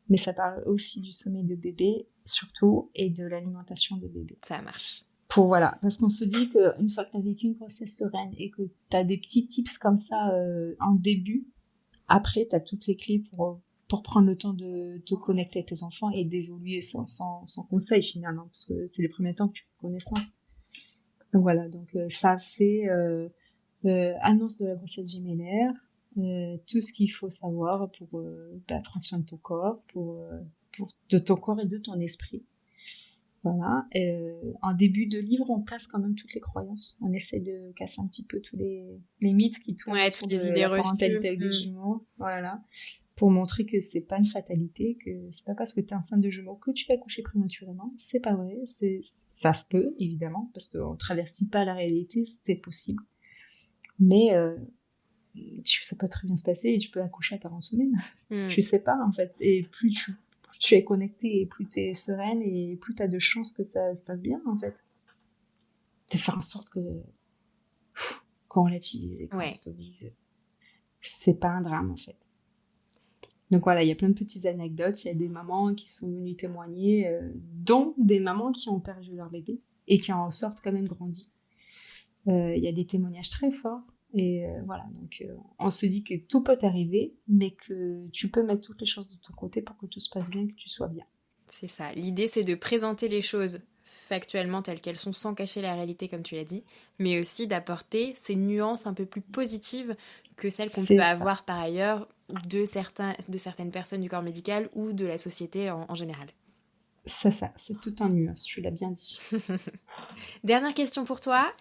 mais ça parle aussi du sommeil de bébé, surtout, et de l'alimentation de bébé. Ça marche. Voilà, parce qu'on se dit qu'une fois que tu as vécu une grossesse sereine et que tu as des petits tips comme ça en début, après, tu as toutes les clés pour prendre le temps de te connecter avec tes enfants et d'évoluer sans conseil finalement, parce que c'est les premiers temps que tu fais connaissance. Donc voilà, ça fait annonce de la grossesse gémellaire, tout ce qu'il faut savoir pour prendre soin de ton corps, de ton corps et de ton esprit. Voilà. En début de livre, on casse quand même toutes les croyances. On essaie de casser un petit peu tous les mythes qui tournent autour de la parentalité avec des jumeaux. Voilà. Pour montrer que c'est pas une fatalité, que c'est pas parce que tu es enceinte de jumeaux que tu vas accoucher prématurément. C'est pas vrai. Ça se peut, évidemment, parce qu'on traverse pas la réalité, c'est possible. Mais ça peut très bien se passer et tu peux accoucher à 40 semaines. Tu sais pas, en fait. Et plus tu es connectée et plus tu es sereine et plus tu as de chances que ça se passe bien, en fait. De faire en sorte qu'on relativise et qu'on se dise c'est pas un drame, en fait. Donc voilà, il y a plein de petites anecdotes. Il y a des mamans qui sont venues témoigner, dont des mamans qui ont perdu leur bébé et qui en sortent quand même grandi. Il y a des témoignages très forts. Et voilà, donc on se dit que tout peut arriver, mais que tu peux mettre toutes les choses de ton côté pour que tout se passe bien, que tu sois bien. C'est ça. L'idée, c'est de présenter les choses factuellement telles qu'elles sont, sans cacher la réalité, comme tu l'as dit, mais aussi d'apporter ces nuances un peu plus positives que celles qu'on peut avoir par ailleurs de certaines personnes du corps médical ou de la société en général. C'est ça, c'est tout en nuance, tu l'as bien dit. Dernière question pour toi.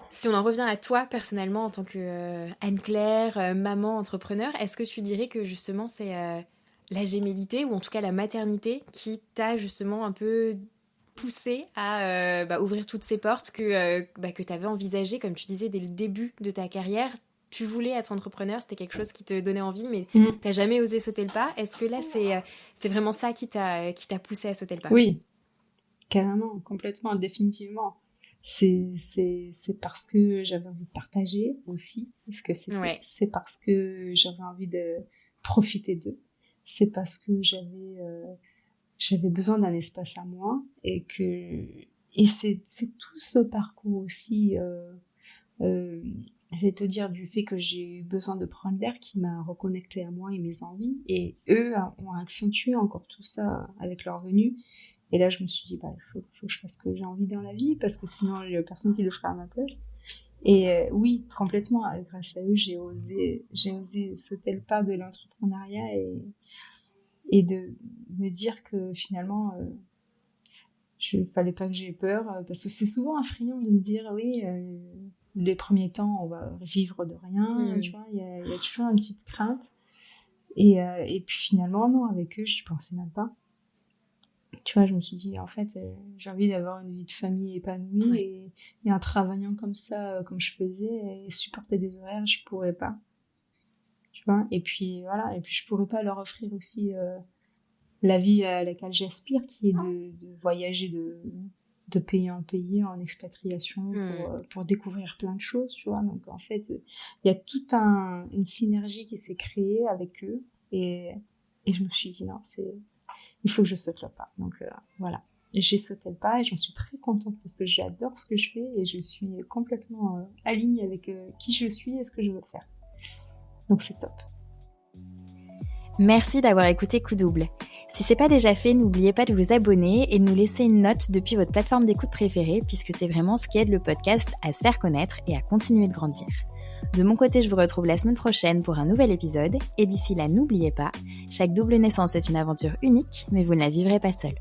Si on en revient à toi personnellement en tant que Anne-Claire, maman entrepreneur, est-ce que tu dirais que justement c'est la gémellité ou en tout cas la maternité qui t'a justement un peu poussé à ouvrir toutes ces portes que tu avais envisagées, comme tu disais, dès le début de ta carrière? Tu voulais être entrepreneur, c'était quelque chose qui te donnait envie, mais t'as jamais osé sauter le pas. Est-ce que là, c'est vraiment ça qui t'a poussé à sauter le pas? Oui, carrément, complètement, définitivement. C'est parce que j'avais envie de partager aussi ce que c'était. Ouais. C'est parce que j'avais envie de profiter d'eux. C'est parce que j'avais besoin d'un espace à moi et c'est tout ce parcours aussi. Je vais te dire du fait que j'ai eu besoin de prendre l'air qui m'a reconnecté à moi et mes envies. Et eux ont accentué encore tout ça avec leur venue. Et là, je me suis dit, il faut que je fasse ce que j'ai envie dans la vie, parce que sinon, il n'y a personne qui le fera à ma place. Et oui, complètement, grâce à eux, j'ai osé sauter le pas de l'entrepreneuriat et de me dire que finalement, fallait pas que j'aie peur, parce que c'est souvent effrayant de se dire, oui, les premiers temps, on va vivre de rien, tu vois, il y a toujours une petite crainte. Et puis finalement, non, avec eux, j'y pensais même pas. Tu vois, je me suis dit, en fait, j'ai envie d'avoir une vie de famille épanouie, et en travaillant comme ça, comme je faisais, et supporter des horaires, je pourrais pas. Tu vois, et puis voilà, et puis je pourrais pas leur offrir aussi la vie à laquelle j'aspire, qui est de voyager de pays en pays, en expatriation, pour découvrir plein de choses, tu vois. Donc en fait, il y a toute une synergie qui s'est créée avec eux, et je me suis dit, non, il faut que je saute le pas. Donc voilà, j'ai sauté le pas et j'en suis très contente parce que j'adore ce que je fais et je suis complètement alignée avec qui je suis et ce que je veux faire. Donc c'est top. Merci d'avoir écouté Coup Double. Si c'est pas déjà fait, n'oubliez pas de vous abonner et de nous laisser une note depuis votre plateforme d'écoute préférée, puisque c'est vraiment ce qui aide le podcast à se faire connaître et à continuer de grandir. De mon côté, je vous retrouve la semaine prochaine pour un nouvel épisode, et d'ici là, n'oubliez pas, chaque double naissance est une aventure unique, mais vous ne la vivrez pas seule.